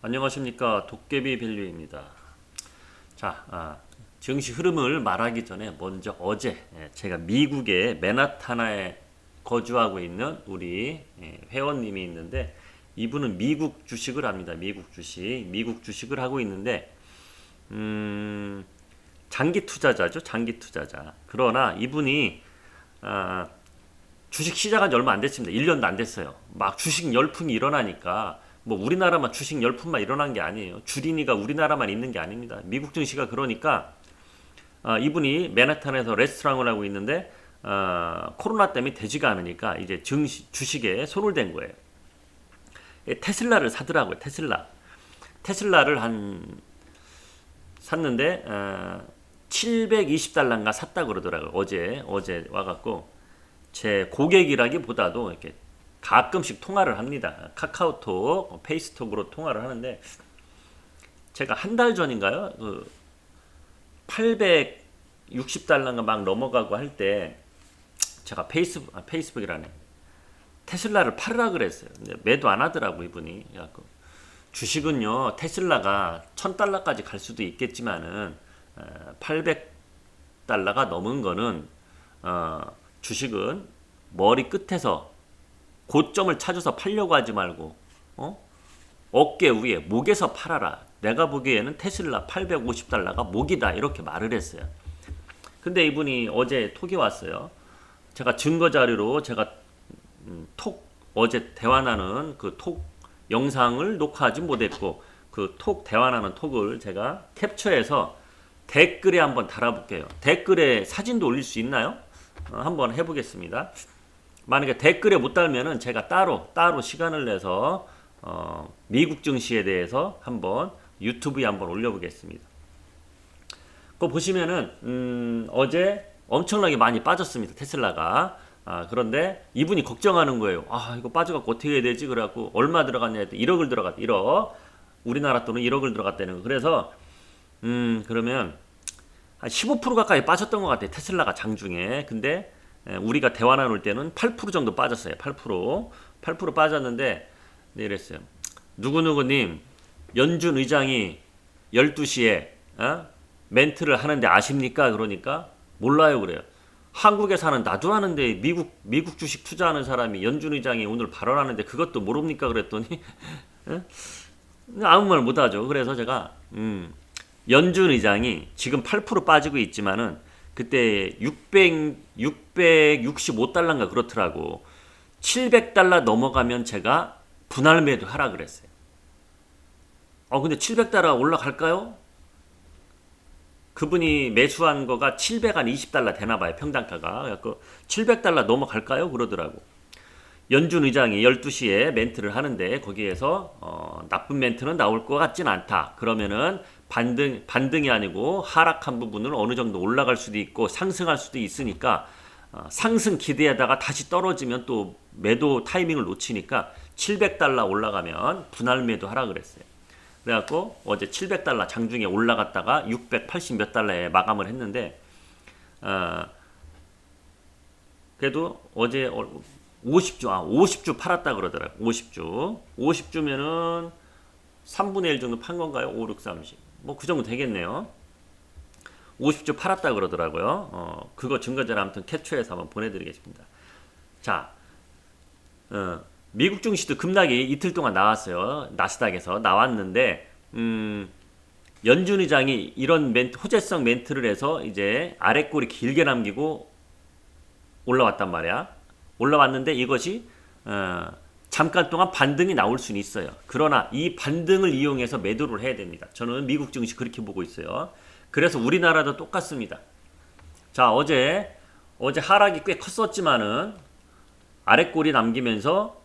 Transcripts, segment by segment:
안녕하십니까. 도깨비 밸류입니다. 자, 증시 흐름을 말하기 전에 먼저 어제 제가 미국의 맨하탄에 거주하고 있는 우리 회원님이 있는데, 이분은 미국 주식을 합니다. 미국 주식을 하고 있는데, 장기 투자자죠. 장기 투자자. 그러나 이분이 아, 주식 시작한 지 얼마 안 됐습니다. 1년도 안 됐어요. 막 주식 열풍이 일어나니까, 뭐 우리나라만 주식 열풍만 일어난 게 아니에요. 주린이가 우리나라만 있는 게 아닙니다. 미국 증시가 그러니까 이분이 맨하탄에서 레스토랑을 하고 있는데, 코로나 때문에 되지가 않으니까 이제 주식에 손을 댄 거예요. 테슬라를 사더라고요. 테슬라를 샀는데 720달러인가 샀다 그러더라고요. 어제 와갖고, 제 고객이라기보다도 이렇게 가끔씩 통화를 합니다. 카카오톡, 페이스톡으로 통화를 하는데, 제가 한 달 전인가요? 860달러가 막 넘어가고 할 때, 제가 페이스북이라네. 테슬라를 팔으라 그랬어요. 근데 매도 안 하더라고, 이분이. 그래갖고 주식은요, 테슬라가 1000달러까지 갈 수도 있겠지만은, 800달러가 넘은 거는, 주식은 머리 끝에서 고점을 찾아서 팔려고 하지 말고, 어깨 위에 목에서 팔아라. 내가 보기에는 테슬라 850달러가 목이다, 이렇게 말을 했어요. 근데 이분이 어제 톡이 왔어요. 제가 증거 자료로 제가 어제 대화 나는 그 톡 영상을 녹화하지 못했고, 그 톡 대화 나는 톡을 제가 캡처해서 댓글에 한번 달아볼게요. 댓글에 사진도 올릴 수 있나요? 한번 해보겠습니다. 만약에 댓글에 못 달면은 제가 따로 시간을 내서 미국 증시에 대해서 한번 유튜브에 한번 올려보겠습니다. 그거 보시면은 어제 엄청나게 많이 빠졌습니다. 테슬라가. 그런데 이분이 걱정하는 거예요. 이거 빠져갖고 어떻게 해야 되지? 그래갖고 얼마 들어갔냐 했더니 1억을 들어갔다. 1억. 우리나라 돈은 1억을 들어갔다는 거. 그래서 그러면 한 15% 가까이 빠졌던 것 같아요. 테슬라가 장중에. 근데 우리가 대화 나눌 때는 8% 정도 빠졌어요. 8% 빠졌는데, 네, 이랬어요. 누구누구님, 연준 의장이 12시에 멘트를 하는데 아십니까? 그러니까 몰라요 그래요. 한국에 사는 나도 아는데 미국 주식 투자하는 사람이 연준 의장이 오늘 발언하는데 그것도 모릅니까? 그랬더니 아무 말 못하죠. 그래서 제가 연준 의장이 지금 8% 빠지고 있지만은 그때 665달러인가 그렇더라고. 700달러 넘어가면 제가 분할 매도 하라 그랬어요. 근데 700달러 올라갈까요? 그분이 매수한 거가 720달러 되나봐요. 평당가가. 그래서 700달러 넘어갈까요? 그러더라고. 연준 의장이 12시에 멘트를 하는데, 거기에서 나쁜 멘트는 나올 것 같진 않다. 그러면은 반등이 아니고 하락한 부분은 어느 정도 올라갈 수도 있고 상승할 수도 있으니까, 상승 기대하다가 다시 떨어지면 또 매도 타이밍을 놓치니까 700달러 올라가면 분할 매도 하라 그랬어요. 그래갖고 어제 700달러 장중에 올라갔다가 680 몇 달러에 마감을 했는데, 그래도 어제 50주 팔았다 그러더라고요. 50주면은 3분의 1 정도 판 건가요? 5, 6, 30. 뭐 그 정도 되겠네요. 50주 팔았다 그러더라고요. 그거 증거자료 아무튼 캡처해서 한번 보내드리겠습니다. 자, 미국 증시도 급락이 이틀 동안 나왔어요. 나스닥에서 나왔는데, 연준 의장이 이런 호재성 멘트를 해서 이제 아랫골이 길게 남기고 올라왔단 말이야. 올라왔는데 이것이 잠깐 동안 반등이 나올 수는 있어요. 그러나 이 반등을 이용해서 매도를 해야 됩니다. 저는 미국 증시 그렇게 보고 있어요. 그래서 우리나라도 똑같습니다. 자, 어제 하락이 꽤 컸었지만은 아랫골이 남기면서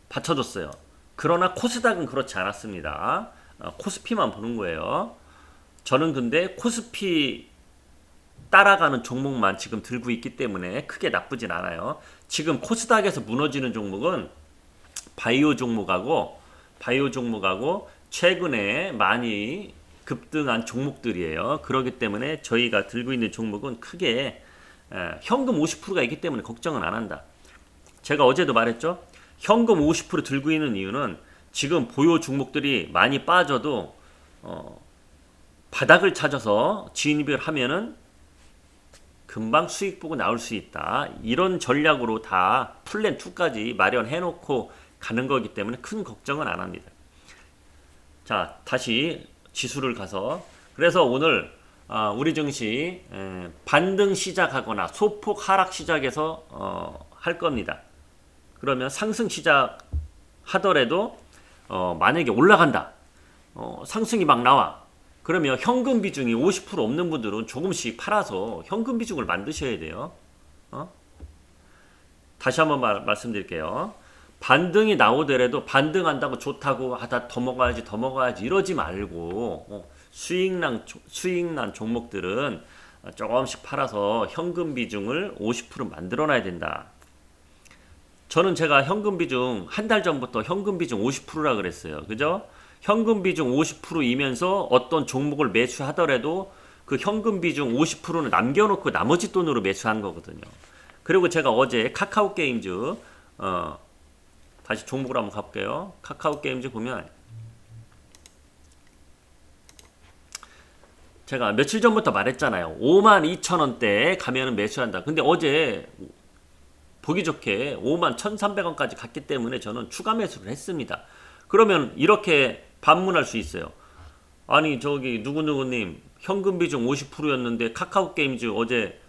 받쳐줬어요. 그러나 코스닥은 그렇지 않았습니다. 코스피만 보는 거예요. 저는 근데 코스피 따라가는 종목만 지금 들고 있기 때문에 크게 나쁘진 않아요. 지금 코스닥에서 무너지는 종목은 바이오 종목하고 최근에 많이 급등한 종목들이에요. 그렇기 때문에 저희가 들고 있는 종목은 크게 현금 50%가 있기 때문에 걱정은 안 한다. 제가 어제도 말했죠. 현금 50% 들고 있는 이유는 지금 보유 종목들이 많이 빠져도 바닥을 찾아서 진입을 하면은 금방 수익 보고 나올 수 있다. 이런 전략으로 다 플랜 2까지 마련해 놓고 가는 거기 때문에 큰 걱정은 안 합니다. 자, 다시 지수를 가서, 그래서 오늘 우리 증시 반등 시작하거나 소폭 하락 시작해서 할 겁니다. 그러면 상승 시작하더라도 만약에 올라간다, 상승이 막 나와, 그러면 현금 비중이 50% 없는 분들은 조금씩 팔아서 현금 비중을 만드셔야 돼요. 다시 한번 말씀드릴게요. 반등이 나오더라도 반등한다고 좋다고 하다 더 먹어야지 이러지 말고 수익난 종목들은 조금씩 팔아서 현금 비중을 50% 만들어놔야 된다. 저는 제가 현금 비중 한 달 전부터 현금 비중 50%라 그랬어요. 그죠? 현금 비중 50%이면서 어떤 종목을 매수하더라도 그 현금 비중 50%는 남겨놓고 나머지 돈으로 매수한 거거든요. 그리고 제가 어제 카카오 게임즈 다시 종목으로 한번 가볼게요. 카카오 게임즈 보면 제가 며칠 전부터 말했잖아요. 52,000원대에 가면은 매수한다. 근데 어제 보기 좋게 51,300원까지 갔기 때문에 저는 추가 매수를 했습니다. 그러면 이렇게 반문할 수 있어요. 아니 저기 누구누구님 현금 비중 50%였는데 카카오 게임즈 어제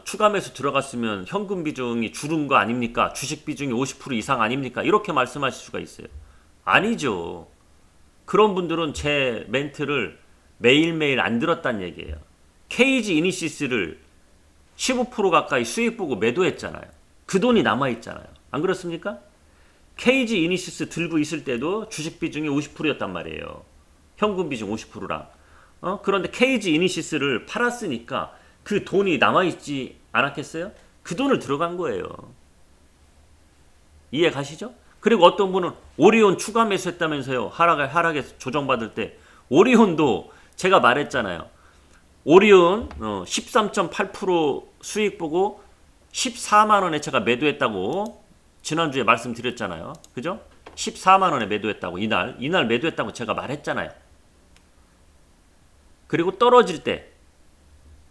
추가 매수 들어갔으면 현금 비중이 줄은 거 아닙니까? 주식 비중이 50% 이상 아닙니까? 이렇게 말씀하실 수가 있어요. 아니죠. 그런 분들은 제 멘트를 매일매일 안 들었단 얘기예요. KG 이니시스를 15% 가까이 수익 보고 매도했잖아요. 그 돈이 남아있잖아요. 안 그렇습니까? KG 이니시스 들고 있을 때도 주식 비중이 50%였단 말이에요. 현금 비중 50%랑. 그런데 KG 이니시스를 팔았으니까 그 돈이 남아있지 않았겠어요? 그 돈을 들어간 거예요. 이해 가시죠? 그리고 어떤 분은 오리온 추가 매수했다면서요. 하락에서 조정받을 때. 오리온도 제가 말했잖아요. 오리온 13.8% 수익 보고 14만원에 제가 매도했다고 지난주에 말씀드렸잖아요. 그죠? 14만원에 매도했다고 이날 매도했다고 제가 말했잖아요. 그리고 떨어질 때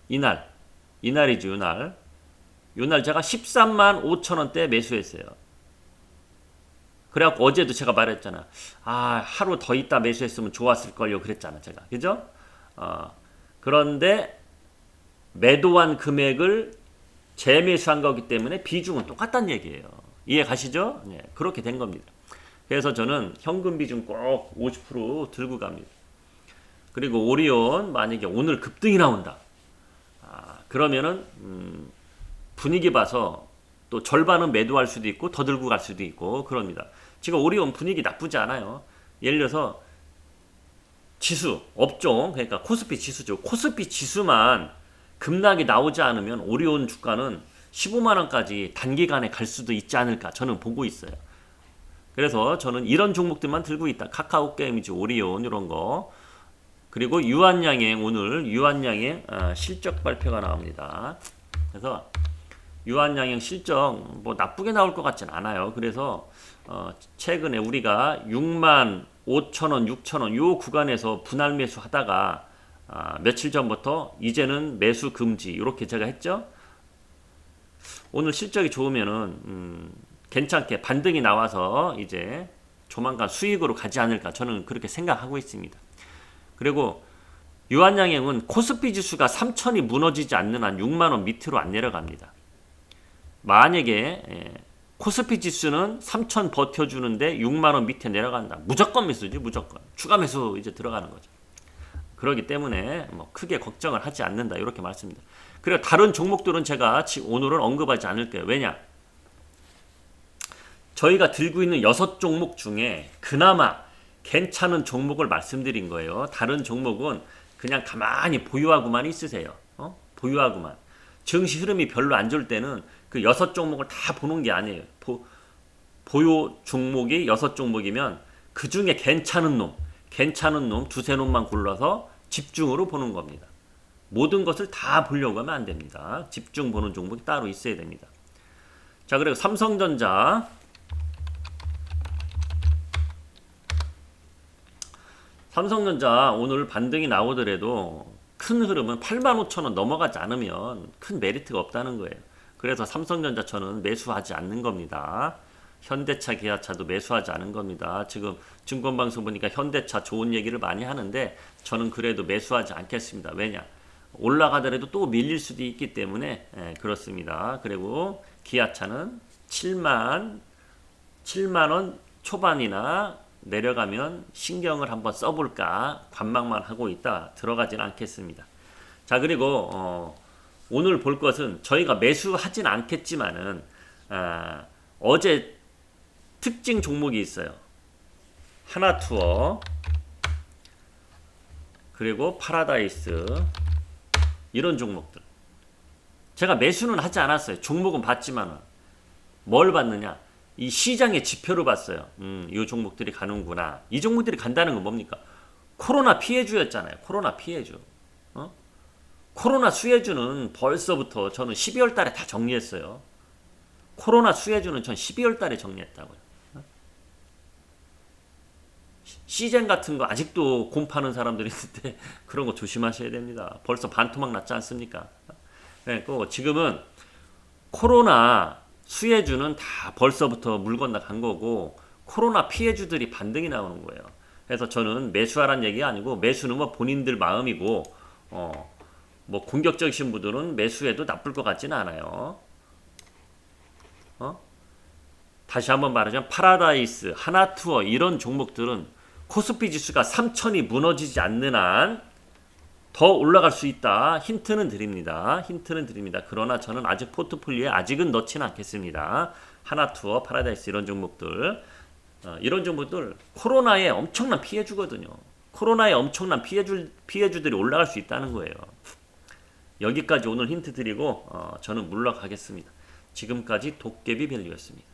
이날이죠. 이날 제가 13만 5천원대 매수했어요. 그래갖고 어제도 제가 말했잖아. 하루 더 있다 매수했으면 좋았을걸요. 그랬잖아 제가. 그죠? 그런데 매도한 금액을 재매수한 거기 때문에 비중은 똑같다는 얘기예요. 이해 가시죠? 네, 그렇게 된 겁니다. 그래서 저는 현금 비중 꼭 50% 들고 갑니다. 그리고 오리온 만약에 오늘 급등이 나온다. 그러면은 분위기 봐서 또 절반은 매도할 수도 있고 더 들고 갈 수도 있고 그럽니다. 지금 오리온 분위기 나쁘지 않아요. 예를 들어서 지수, 업종, 그러니까 코스피 지수죠. 코스피 지수만 급락이 나오지 않으면 오리온 주가는 15만원까지 단기간에 갈 수도 있지 않을까 저는 보고 있어요. 그래서 저는 이런 종목들만 들고 있다. 카카오 게임즈, 오리온 이런 거. 그리고 유한양행, 오늘 유한양행 실적 발표가 나옵니다. 그래서 유한양행 실적 뭐 나쁘게 나올 것 같진 않아요. 그래서 최근에 우리가 6만 5천원, 6천원 요 구간에서 분할 매수 하다가 며칠 전부터 이제는 매수 금지 이렇게 제가 했죠. 오늘 실적이 좋으면은 괜찮게 반등이 나와서 이제 조만간 수익으로 가지 않을까 저는 그렇게 생각하고 있습니다. 그리고 유한양행은 코스피 지수가 3천이 무너지지 않는 한 6만원 밑으로 안 내려갑니다. 만약에 코스피 지수는 3천 버텨주는데 6만원 밑에 내려간다. 무조건 매수지 무조건. 추가 매수 이제 들어가는 거죠. 그렇기 때문에 뭐 크게 걱정을 하지 않는다 이렇게 말씀입니다. 그리고 다른 종목들은 제가 오늘은 언급하지 않을게요. 왜냐? 저희가 들고 있는 6종목 중에 그나마 괜찮은 종목을 말씀드린 거예요. 다른 종목은 그냥 가만히 보유하고만 있으세요. 보유하고만. 증시 흐름이 별로 안 좋을 때는 그 6종목을 다 보는 게 아니에요. 보유 종목이 6종목이면 그 중에 괜찮은 놈 두세 놈만 골라서 집중으로 보는 겁니다. 모든 것을 다 보려고 하면 안 됩니다. 집중 보는 종목이 따로 있어야 됩니다. 자, 그리고 삼성전자 삼성전자 오늘 반등이 나오더라도 큰 흐름은 85,000원 넘어가지 않으면 큰 메리트가 없다는 거예요. 그래서 삼성전자 저는 매수하지 않는 겁니다. 현대차, 기아차도 매수하지 않은 겁니다. 지금 증권방송 보니까 현대차 좋은 얘기를 많이 하는데 저는 그래도 매수하지 않겠습니다. 왜냐? 올라가더라도 또 밀릴 수도 있기 때문에 그렇습니다. 그리고 기아차는 7만 원 초반이나 내려가면 신경을 한번 써볼까 관망만 하고 있다. 들어가진 않겠습니다. 자, 그리고 오늘 볼 것은 저희가 매수하진 않겠지만은 어제 특징 종목이 있어요. 하나투어 그리고 파라다이스 이런 종목들 제가 매수는 하지 않았어요. 종목은 봤지만 뭘 봤느냐, 이 시장의 지표로 봤어요. 이 종목들이 가는구나. 이 종목들이 간다는 건 뭡니까? 코로나 피해주였잖아요. 코로나 피해주. 코로나 수혜주는 벌써부터 저는 12월 달에 다 정리했어요. 코로나 수혜주는 전 12월 달에 정리했다고요. 시젠 같은 거 아직도 곰파는 사람들이 있는데 그런 거 조심하셔야 됩니다. 벌써 반토막 났지 않습니까? 그리고 지금은 코로나 수혜주는 다 벌써부터 물 건너간 거고 코로나 피해주들이 반등이 나오는 거예요. 그래서 저는 매수하라는 얘기가 아니고 매수는 뭐 본인들 마음이고 뭐 공격적이신 분들은 매수해도 나쁠 것 같지는 않아요. 다시 한번 말하자면 파라다이스, 하나투어 이런 종목들은 코스피 지수가 3,000이 무너지지 않는 한 더 올라갈 수 있다. 힌트는 드립니다. 그러나 저는 아직 포트폴리오에 아직은 넣지는 않겠습니다. 하나투어, 파라다이스 이런 종목들 코로나에 엄청난 피해주거든요. 코로나에 엄청난 피해주들이 올라갈 수 있다는 거예요. 여기까지 오늘 힌트 드리고 저는 물러가겠습니다. 지금까지 도깨비 밸류였습니다.